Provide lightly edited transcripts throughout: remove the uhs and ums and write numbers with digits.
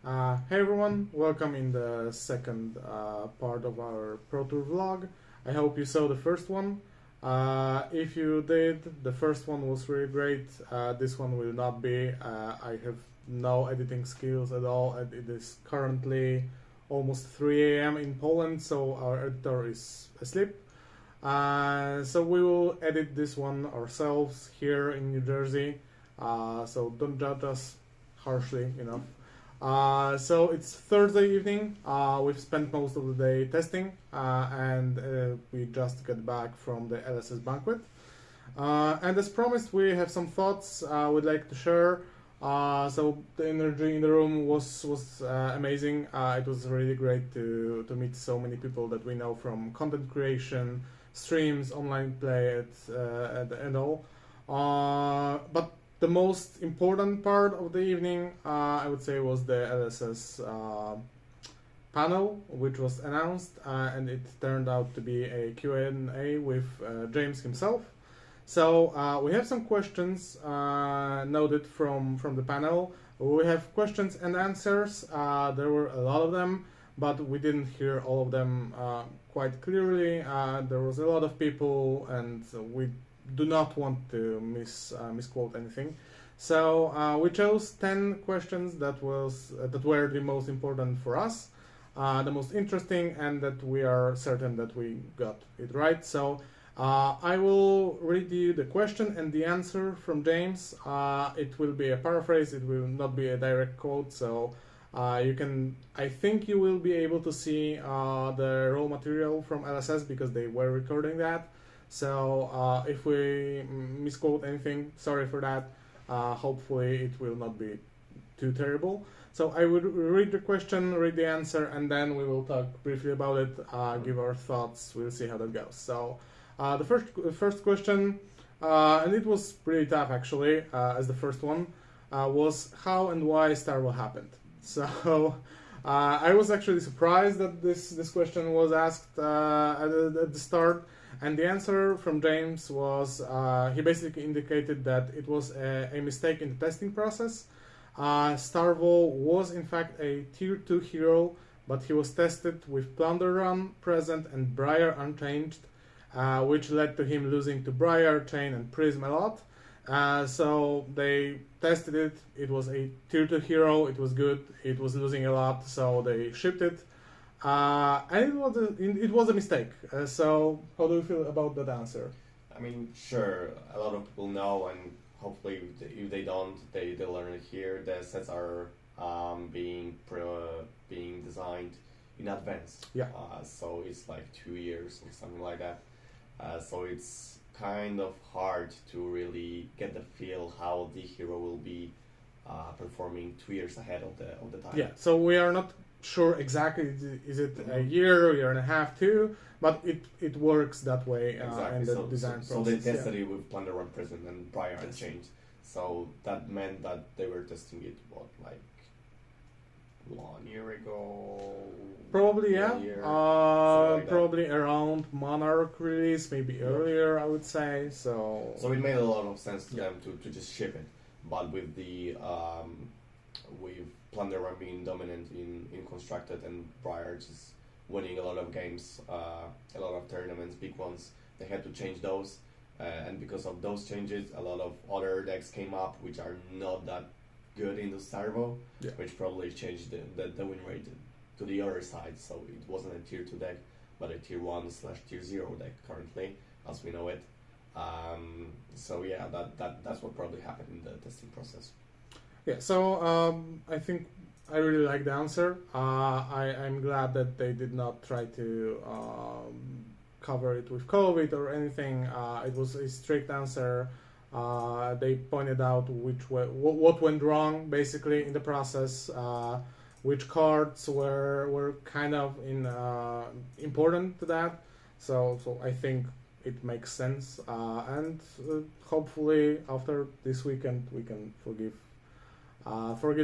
Hey everyone, welcome in the second part of our Pro Tour vlog. I hope you saw the first one. If you did, the first one was really great. This one will not be. I have no editing skills at all, and it is currently almost 3 a.m. in Poland, so our editor is asleep. So we will edit this one ourselves here in New Jersey. So don't judge us harshly enough. So it's Thursday evening. We've spent most of the day testing, and we just got back from the LSS Banquet. And as promised, we have some thoughts we'd like to share. So the energy in the room was amazing. It was really great to meet so many people that we know from content creation, streams, online play, and all. But the most important part of the evening, I would say, was the LSS panel, which was announced, and it turned out to be a Q&A with James himself. So we have some questions noted from the panel. We have questions and answers. There were a lot of them, but we didn't hear all of them quite clearly. There was a lot of people, and we do not want to misquote anything. So we chose 10 questions that were the most important for us, the most interesting, and that we are certain that we got it right. So I will read you the question and the answer from James. It will be a paraphrase, it will not be a direct quote, so I think you will be able to see the raw material from LSS because they were recording that. So if we misquote anything, sorry for that. Hopefully it will not be too terrible. So I will read the question, read the answer, and then we will talk briefly about it, give our thoughts. We'll see how that goes. So the first question, and it was pretty tough actually, as the first one, was how and why Starvo happened. So I was actually surprised that this question was asked at the start. And the answer from James was, he basically indicated that it was a mistake in the testing process. Starvo was in fact a tier 2 hero, but he was tested with Plunder Run present and Briar unchanged, which led to him losing to Briar, Chain, and Prism a lot. So they tested it, it was a tier 2 hero, it was good, it was losing a lot, so they shipped it. And it was a mistake. So how do you feel about that answer? I mean, sure, a lot of people know, and hopefully if they don't, they learn it here. The sets are being designed in advance. Yeah. So it's like 2 years or something like that. So it's kind of hard to really get the feel how the hero will be performing 2 years ahead of the time. Yeah. So we are not sure exactly, is it a year and a half, 2, but it works that way exactly. in the design process. So they tested it with Plunder Run Prison and Briar Unchanged. So that meant that they were testing it, like 1 year ago? Probably, yeah. Like probably around Monarch release, maybe earlier, I would say. So it made a lot of sense to them to just ship it. But with the with Plunder Run being dominant in Constructed and Briar just winning a lot of games, a lot of tournaments, big ones, they had to change those. And because of those changes, a lot of other decks came up which are not that good in the Starvo, which probably changed the win rate to the other side. So it wasn't a tier 2 deck, but a tier 1/tier 0 deck currently, as we know it. So yeah, that's what probably happened in the testing process. Yeah, so I think I really like the answer. I'm glad that they did not try to cover it with COVID or anything. It was a strict answer. They pointed out what went wrong basically in the process, which cards were kind of important to that. So I think it makes sense, and hopefully after this weekend we can forgive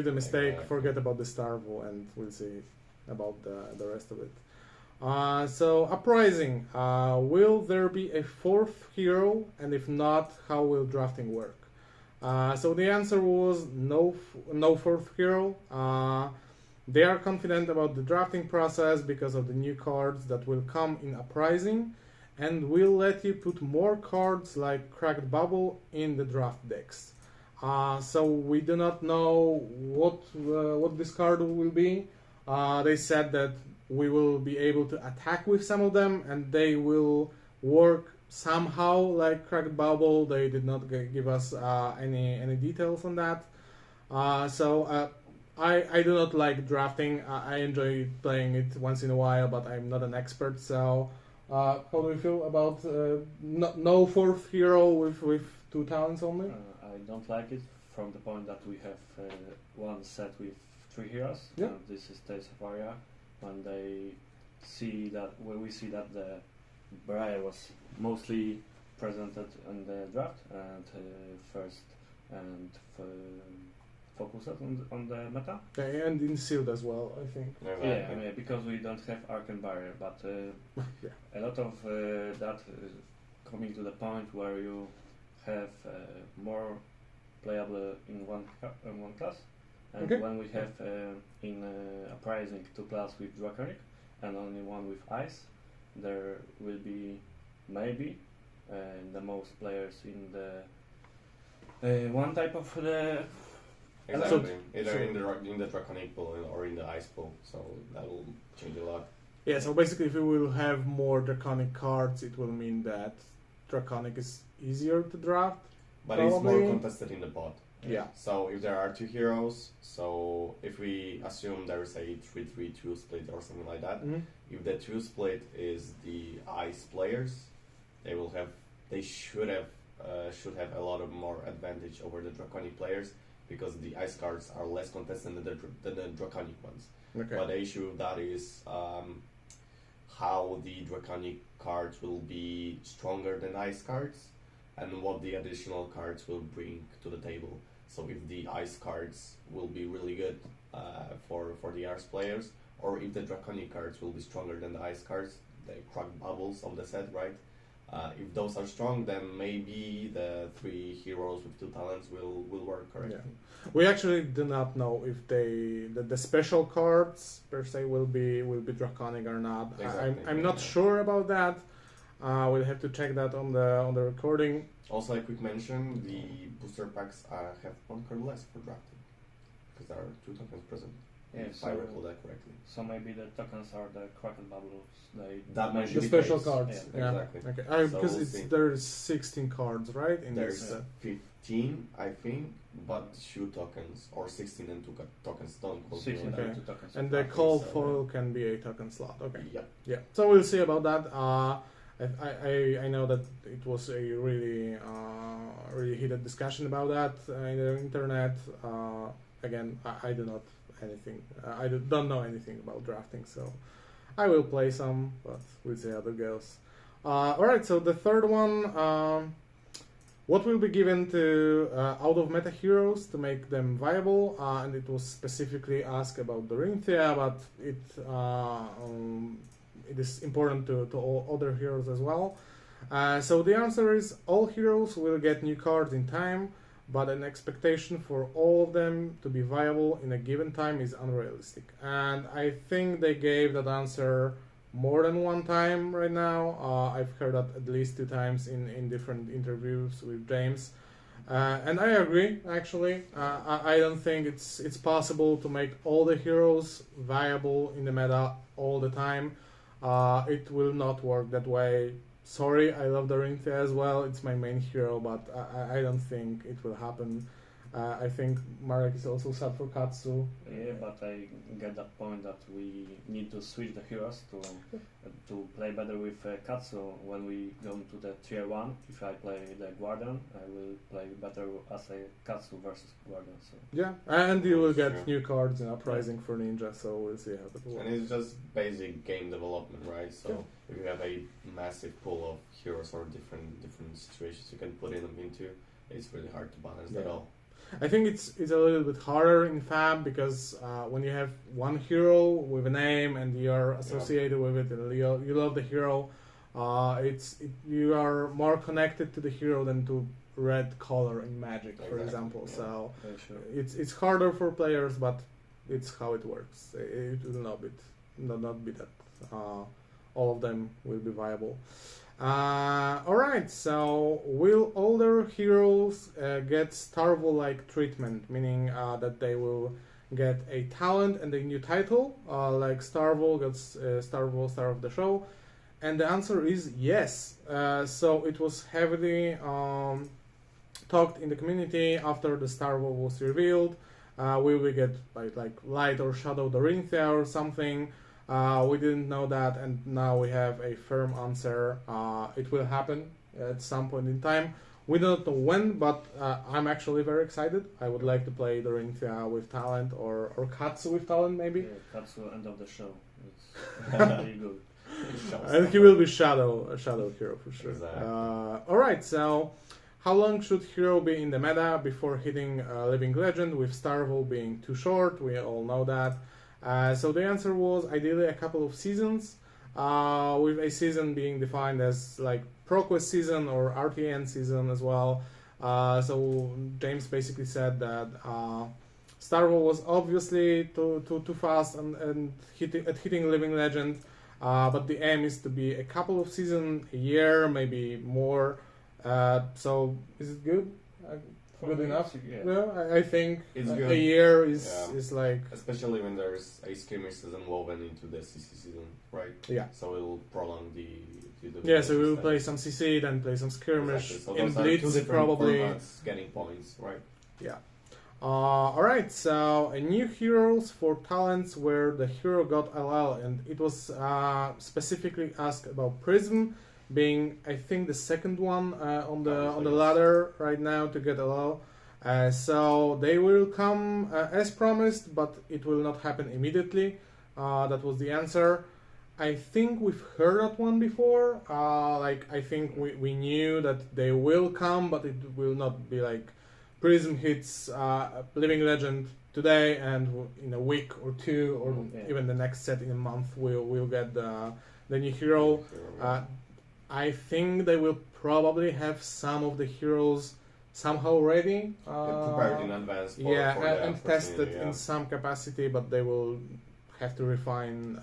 the mistake, forget about the Starvo, and we'll see about the rest of it. So Uprising, will there be a 4th hero, and if not, how will drafting work? So the answer was no 4th hero. They are confident about the drafting process because of the new cards that will come in Uprising, and will let you put more cards like Cracked Bubble in the draft decks. So we do not know what this card will be. They said that we will be able to attack with some of them, and they will work somehow like Cracked Bubble. They did not give us any details on that. I do not like drafting. I enjoy playing it once in a while, but I'm not an expert. So how do you feel about no fourth hero with 2 talents only? I don't like it from the point that we have one set with 3 heroes. Yeah. This is Tales of Aria. When we see that the Briar was mostly presented in the draft and first and focused on the meta. Okay, and in Sealed as well, I think. Yeah, because we don't have Arcane Barrier, but a lot of that coming to the point where you have more playable in one class, and when we have in Uprising 2 class with Draconic and only 1 with Ice, there will be maybe the most players in the one type of the. Exactly. Either in the Draconic pool or in the Ice pool, so that will change a lot. Yeah, so basically if we will have more Draconic cards, it will mean that Draconic is easier to draft. But probably. It's more contested in the pot. Yeah. So if there are 2 heroes, so if we assume there is a 3-3-2 split or something like that, if the 2 split is the Ice players, they should have a lot of more advantage over the Draconic players, because the Ice cards are less contested than the Draconic ones. Okay. But the issue with that is how the Draconic cards will be stronger than Ice cards, and what the additional cards will bring to the table. So if the Ice cards will be really good for the Ice players, or if the Draconic cards will be stronger than the Ice cards, the Cracked Bubbles of the set, right? If those are strong, then maybe the 3 heroes with 2 talents will work correctly. Yeah. We actually do not know if the special cards per se will be Draconic or not. Exactly. I'm not sure about that. We'll have to check that on the recording. Also, a quick mention: the booster packs have 1 card less for drafting because there are 2 tokens present. Yeah, if I recall that correctly. So maybe the tokens are the Cracked Bubbles. That might be the special cards. Yeah, exactly. Okay. So Because we'll there's 16 cards, right? In There's this set. 15, I think, but 2 tokens or 16 and 2 tokens don't call 16 Okay. and 2 tokens. And the I think call so, foil can be a token slot. Okay. Yep. Yeah. So we'll see about that. I know that it was a really heated discussion about that in the internet. Again, I do not anything. I don't know anything about drafting, so I will play some, but we'll see how that goes. All right. So the third one. What will be given to out of meta heroes to make them viable? And it was specifically asked about Dorinthea, but it is important to all other heroes as well. So the answer is all heroes will get new cards in time, but an expectation for all of them to be viable in a given time is unrealistic. And I think they gave that answer more than one time right now. I've heard that at least 2 times in different interviews with James. And I agree, actually. I don't think it's possible to make all the heroes viable in the meta all the time. It will not work that way. Sorry, I love Dorinthea as well. It's my main hero, but I don't think it will happen. I think Marek is also sad for Katsu. Yeah, but I get that point that we need to switch the heroes to play better with Katsu. When we go to the tier 1, if I play the Guardian, I will play better as a Katsu versus Guardian. So. Yeah, and you will get new cards in Uprising for Ninja, so we'll see how that works. And it's just basic game development, right? So if you have a massive pool of heroes or different situations you can put them into, it's really hard to balance that all. I think it's a little bit harder in Fab because when you have one hero with a name and you are associated with it and you love the hero, you are more connected to the hero than to red color in Magic, for example. So it's harder for players, but it's how it works. It will not be that all of them will be viable. Alright, so will older heroes get Starvo-like treatment, meaning that they will get a talent and a new title, like Starvo gets Starvo Star of the Show? And the answer is yes. So it was heavily talked in the community after the Starvo was revealed. Will we get like Light or Shadow Dorinthea or something? We didn't know that, and now we have a firm answer. It will happen at some point in time. We don't know when, but I'm actually very excited. I would like to play Dorinthea with talent or Katsu with talent, maybe. Yeah, Katsu end of the show. It's really good. And he will be a shadow hero for sure. Exactly. Alright, so how long should hero be in the meta before hitting Living Legend, with Starvo being too short? We all know that. So the answer was ideally a couple of seasons, with a season being defined as like ProQuest season or RTN season as well. So James basically said that Starvo was obviously too fast and hitting Living Legend, but the aim is to be a couple of seasons, a year, maybe more. So is it good? Good enough? Yeah. I think It's a good. year is like... Especially when there's a skirmish season woven into the CC season, right? Yeah. So it'll prolong the Yeah, so we will play some CC, then play some skirmish, Exactly. So in those are two Blitz different probably. formats getting points, right? Yeah. Alright, so a new heroes for talents where the hero got LL, and it was specifically asked about Prism being, I think, the second one on the ladder right now to get LL. So they will come as promised, but it will not happen immediately. That was the answer. I think we've heard that one before. I think we knew that they will come, but it will not be like Prism hits Living Legend today, and in a week or two, or even the next set in a month, we'll get the new hero. I think they will probably have some of the heroes somehow ready. Prepared in advance. And tested in some capacity, but they will have to refine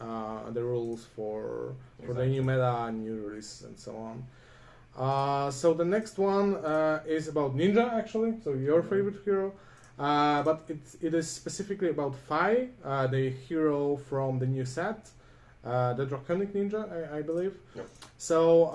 the rules for the new meta, new releases, and so on. So the next one is about Ninja, actually. So your favorite hero. But it is specifically about Fi, the hero from the new set. The Draconic Ninja, I believe. Yep. So,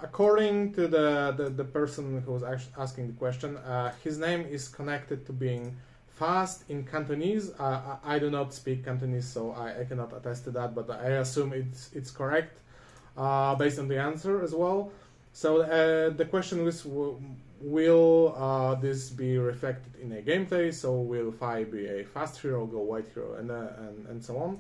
according to the person who was actually asking the question, his name is connected to being fast in Cantonese. I do not speak Cantonese, so I cannot attest to that, but I assume it's correct based on the answer as well. So the question was, will this be reflected in a gameplay? So will Fi be a fast hero, go white hero, and so on?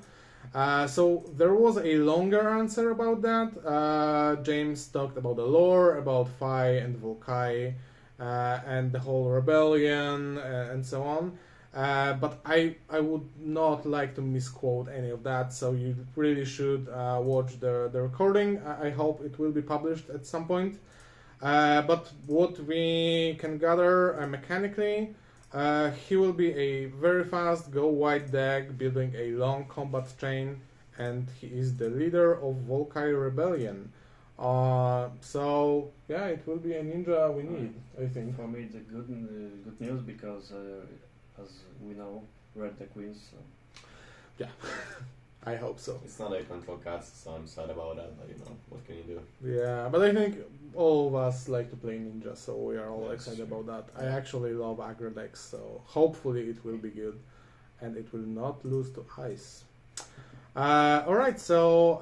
So there was a longer answer about that. James talked about the lore, about Fi and Volkai, and the whole rebellion, and so on. But I would not like to misquote any of that, so you really should watch the recording. I hope it will be published at some point. But what we can gather mechanically, he will be a very fast go white deck, building a long combat chain, and he is the leader of Volkai Rebellion. So yeah, it will be a ninja we need, I think. For me, it's a good news because, as we know, Red the Queens. So. Yeah, I hope so. It's not a control cast, so I'm sad about that, but what can you do? Yeah, but I think all of us like to play ninja, so we are all That's excited true. about that. I actually love aggro decks, so hopefully it will be good, and it will not lose to ice. Alright, so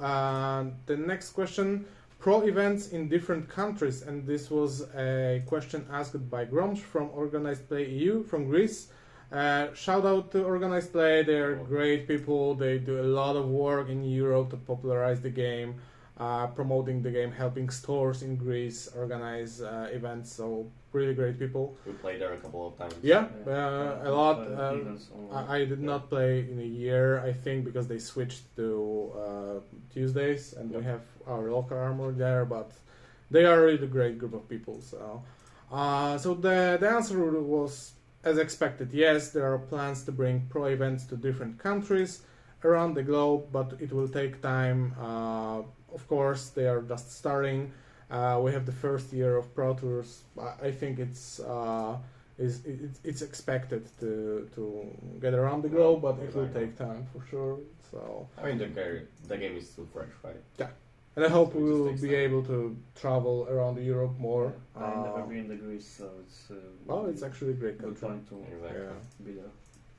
the next question, pro events in different countries, and this was a question asked by Gromsh from Organized Play EU from Greece. Shout out to Organized Play, they're great people, they do a lot of work in Europe to popularize the game, promoting the game, helping stores in Greece organize events, so really great people. We played there a couple of times. Yeah, a lot. I did Yeah. not play in a year, I think, because they switched to Tuesdays, and we have our local armor there, but they are a really great group of people. So the answer was as expected, yes, there are plans to bring pro events to different countries around the globe, but it will take time. Of course, they are just starting. We have the first year of Pro Tours. I think it's expected to get around the globe, but it will take time for sure. So I mean, the game is still fresh, right? yeah, and I hope So it we just will takes be time. able to travel around Europe more. I've never been to Greece, so it's It's actually a great good country. point to Exactly. Yeah. be there.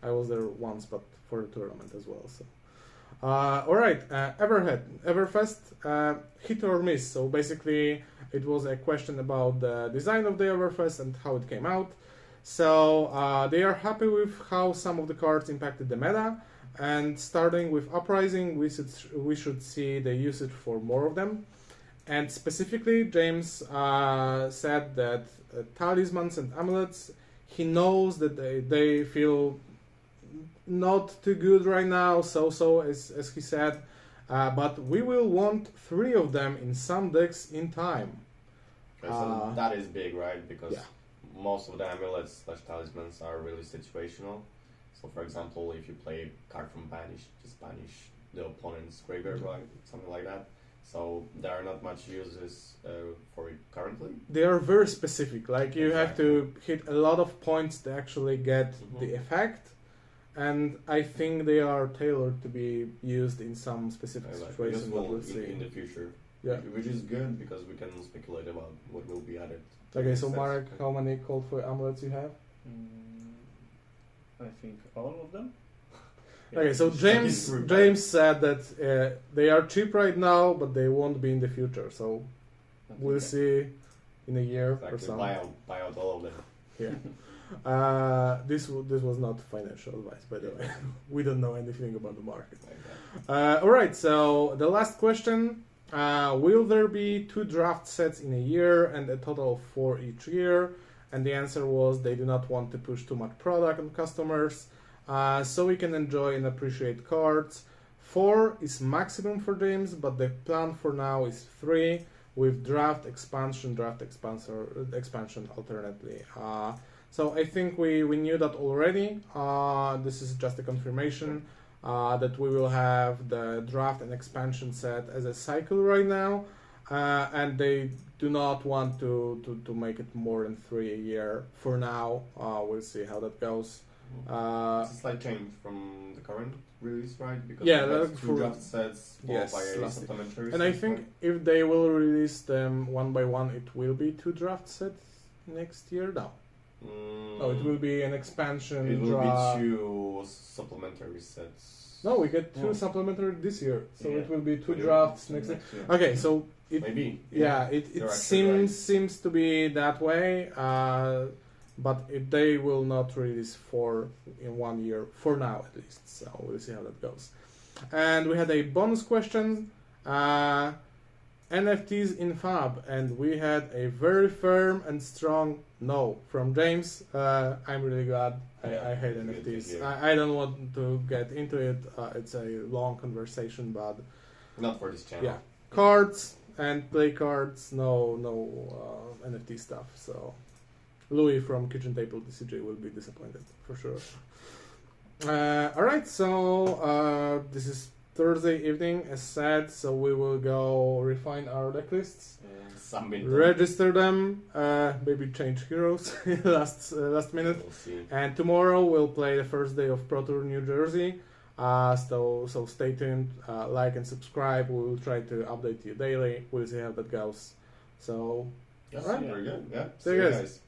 I was there once, but for the tournament as well. So, all right, Everfest, hit or miss. So basically, it was a question about the design of the Everfest and how it came out. So they are happy with how some of the cards impacted the meta, and starting with Uprising, we should see the usage for more of them. And specifically, James said that talismans and amulets, he knows that they feel not too good right now, so as he said, but we will want 3 of them in some decks in time. Okay, so that is big, right? Because yeah. most of the amulets / talismans are really situational. So, for example, if you play a card from Banish, just banish the opponent's graveyard, right? Something like that. So there are not much uses for it currently. They are very specific. Like you have to hit a lot of points to actually get the effect, and I think they are tailored to be used in some specific situation. Useful in the future. Yeah, which is good because we can speculate about what will be added. Okay, so Marek, how many called for amulets you have? I think all of them. Okay, so James said that they are cheap right now, but they won't be in the future. So we'll see in a year or something. Buy out all of them. Yeah. This was not financial advice, by the way. We don't know anything about the market. All right. So the last question: will there be 2 draft sets in a year and a total of 4 each year? And the answer was they do not want to push too much product on customers. So we can enjoy and appreciate cards. 4 is maximum for James, but the plan for now is 3 with draft expansion alternately. So I think we knew that already. This is just a confirmation that we will have the draft and expansion set as a cycle right now, and they do not want to make it more than 3 a year for now. We'll see how that goes. It's a slight change from the current release, right? Because like 2 draft sets followed by a supplementary. And I think if they will release them one by one, it will be 2 draft sets next year. No, it will be an expansion. It will be 2 supplementary sets. No, we get 2 supplementary this year, so it will be 2 But drafts next year. Okay, so maybe it seems to be that way. But they will not release 4 in 1 year, for now at least. So we'll see how that goes. And we had a bonus question. NFTs in Fab. And we had a very firm and strong no from James. I'm really glad. I hate NFTs. I don't want to get into it. It's a long conversation, but... Not for this channel. Yeah. Cards and play cards. No NFT stuff. So... Louis from Kitchen Table TCG will be disappointed for sure. Alright, so this is Thursday evening as said, so we will go refine our deck lists, register them, maybe change heroes last minute, we'll see. And tomorrow we'll play the first day of Pro Tour New Jersey. So stay tuned, like and subscribe. We will try to update you daily. We'll see how that goes. So, Very good. Yeah. See you guys.